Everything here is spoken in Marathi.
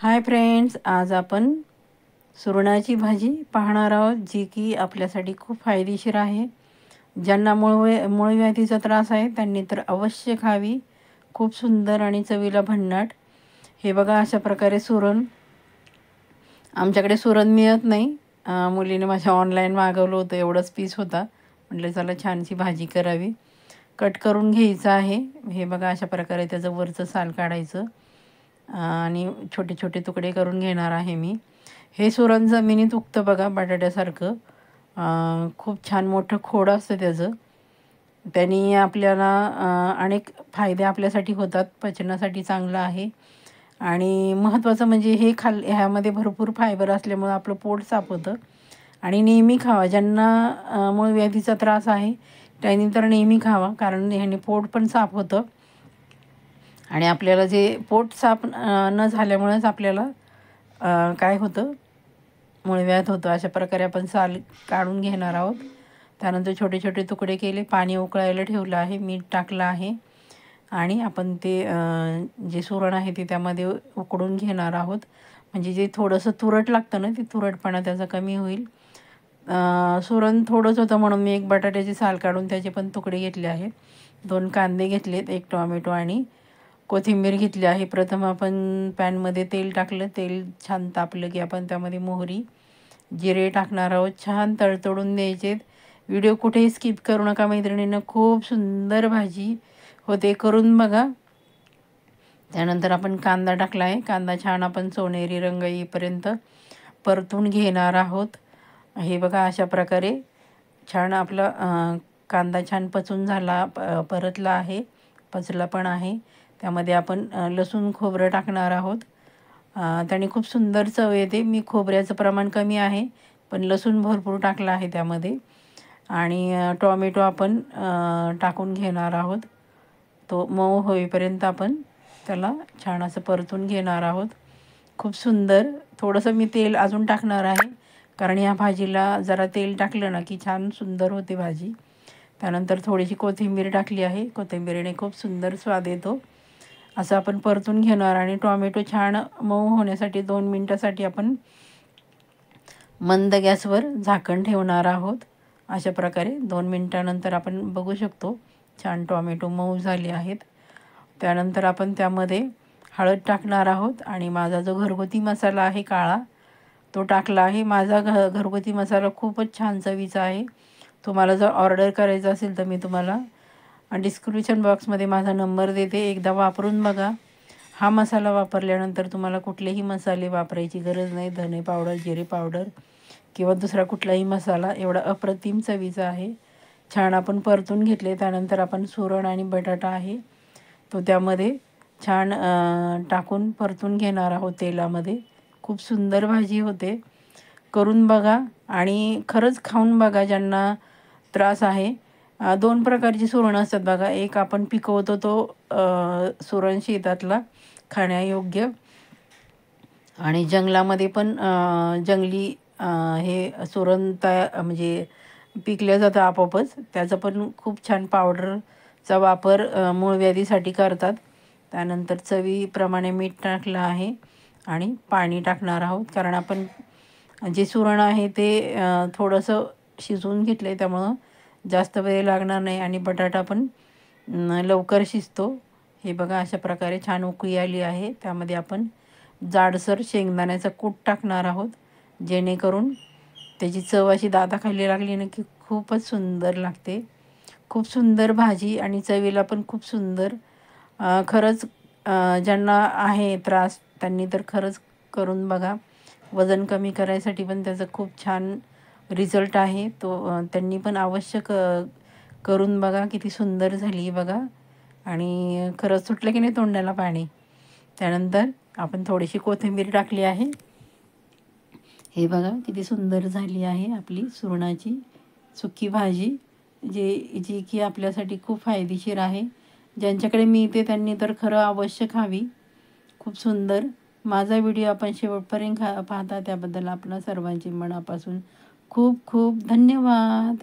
हाय फ्रेंड्स, आज आपण सुरणाची भाजी पाहणार आहोत, जी की आपल्यासाठी खूप फायदेशीर आहे. ज्यांना मूळव्याधीचा त्रास आहे त्यांनी तर अवश्य खावी. खूप सुंदर आणि चवीला भन्नाट. हे बघा, अशा प्रकारे सुरण. आमच्याकडे सुरण मिळत नाही. मुलीने माझ्या ऑनलाईन मागवलं होतं, एवढंच पीस होता. म्हटलं चला छानशी भाजी करावी. कट करून घ्यायचं आहे. हे बघा, अशा प्रकारे त्याचं वरचं साल काढायचं आणि छोटे छोटे तुकडे करून घेणार आहे मी. हे सुरण जमिनीत उगतं बघा, बटाट्यासारखं. खूप छान मोठं खोड असतं त्याचं. त्यांनी आपल्याला अनेक फायदे आपल्यासाठी होतात. पचनासाठी चांगलं आहे आणि महत्त्वाचं म्हणजे हे ह्यामध्ये भरपूर फायबर असल्यामुळं आपलं पोट साफ होतं. आणि नेहमी खावा. ज्यांना मूळव्याधीचा त्रास आहे त्यांनी तर नेहमी खावा, कारण ह्याने पोट पण साफ होतं. आणि आपल्याला जे पोट साफ न झाल्यामुळेच आपल्याला काय होतं, मूळव्याध होतं. अशा प्रकारे आपण साल काढून घेणार आहोत. त्यानंतर छोटे छोटे तुकडे केले, पाणी उकळायला ठेवलं आहे, मीठ टाकलं आहे आणि आपण ते जे सुरण आहे ते त्यामध्ये उकडून घेणार आहोत. म्हणजे जे थोडंसं तुरट लागतं ना, ते तुरटपणा त्याचा कमी होईल. सुरण थोडंच होतं म्हणून मी एक बटाट्याची साल काढून त्याचे पण तुकडे घेतले आहेत. 2 कांदे घेतलेत, 1 टोमॅटो आणि कोथिंबीर घेतली आहे. प्रथम आपण पॅनमध्ये तेल टाकलं. तेल छान तापलं की आपण त्यामध्ये मोहरी, जिरे टाकणार आहोत. छान तडतडून द्यायचे. व्हिडिओ कुठेही स्किप करू नका मैत्रिणींनो. खूप सुंदर भाजी होते, करून बघा. त्यानंतर आपण कांदा टाकला आहे. कांदा छान आपण सोनेरी रंग येईपर्यंत परतून घेणार आहोत. हे बघा, अशा प्रकारे छान आपला कांदा छान पचून झाला, परतला आहे, पचला पण आहे. त्यामध्ये आपण लसूण खोबरं टाकणार आहोत. त्याने खूप सुंदर चव येते. मी खोबऱ्याचं प्रमाण कमी आहे, पण लसूण भरपूर टाकला आहे त्यामध्ये. आणि टॉमॅटो आपण टाकून घेणार आहोत. तो मऊ होईपर्यंत आपण त्याला छान असं परतून घेणार आहोत. खूप सुंदर. थोडंसं मी तेल अजून टाकणार आहे, कारण या भाजीला जरा तेल टाकलं ना की छान सुंदर होते भाजी. त्यानंतर थोडीशी कोथिंबीर टाकली आहे. कोथिंबीरीने खूप सुंदर स्वाद येतो. असं आपण परतून घेणार आणि टॉमॅटो छान मऊ होण्यासाठी 2 मिनटासाठी आपण मंद गॅसवर झाकण ठेवणार आहोत. अशा प्रकारे 2 मिनटानंतर आपण बघू शकतो छान टॉमॅटो मऊ झाले आहेत. त्यानंतर आपण त्यामध्ये हळद टाकणार आहोत आणि माझा जो घरगुती मसाला आहे काळा, तो टाकला आहे. माझा घरगुती मसाला खूपच छान चवीचा आहे. तुम्हाला जर ऑर्डर करायचं असेल तर मी तुम्हाला डिस्क्रिप्शन बॉक्समध्ये माझा नंबर देते. एकदा वापरून बघा. हा मसाला वापरल्यानंतर तुम्हाला कुठलेही मसाले वापरायची गरज नाही. धने पावडर, जिरे पावडर किंवा दुसरा कुठलाही मसाला. एवढा अप्रतिम चवीचा आहे. छान आपण परतून घेतले. त्यानंतर आपण सुरण आणि बटाटा आहे तो त्यामध्ये छान टाकून परतून घेणार आहोत तेलामध्ये. खूप सुंदर भाजी होते, करून बघा आणि खरंच खाऊन बघा ज्यांना त्रास आहे. 2 प्रकारची सुरण असतात बघा. एक आपण पिकवतो तो सुरण शेतातला खाण्यायोग्य, आणि जंगलामध्ये पण जंगली हे सुरण म्हणजे पिकलं जातं आपोआपच. त्याचं पण खूप छान पावडरचा वापर मूळव्याधीसाठी करतात. त्यानंतर चवीप्रमाणे मीठ टाकलं आहे आणि पाणी टाकणार आहोत, कारण आपण जे सुरण आहे ते थोडंसं शिजवून घेतलं आहे, त्यामुळं जास्त वेळ लागणार नाही आणि बटाटा पण लवकर शिजतो. हे बघा, अशा प्रकारे छान उकळी आली आहे. त्यामध्ये आपण जाडसर शेंगदाण्याचा कूट टाकणार आहोत, जेणेकरून त्याची चव अशी दाताखाली लागली ना की खूपच सुंदर लागते. खूप सुंदर भाजी आणि चवीला पण खूप सुंदर. खरंच ज्यांना आहे त्रास त्यांनी तर खरंच करून बघा. वजन कमी करायसाठी पण त्याचं खूप छान रिझल्ट आहे. तो त्यांनी पण अवश्य करून बघा. किती सुंदर झाली बघा, आणि खरंच सुटलं की नाही तोंडाला पाणी. त्यानंतर आपण थोडीशी कोथिंबीर टाकली आहे. हे बघा, किती सुंदर झाली आहे आपली सुरणाची सुकी भाजी, जी की आपल्यासाठी खूप फायदेशीर आहे. ज्यांच्याकडे मिळते त्यांनी तर खरं अवश्य खावी. खूप सुंदर. माझा व्हिडिओ आपण शेवटपर्यंत पाहता त्याबद्दल आपणा सर्वांचे मनापासून खूप खूप धन्यवाद.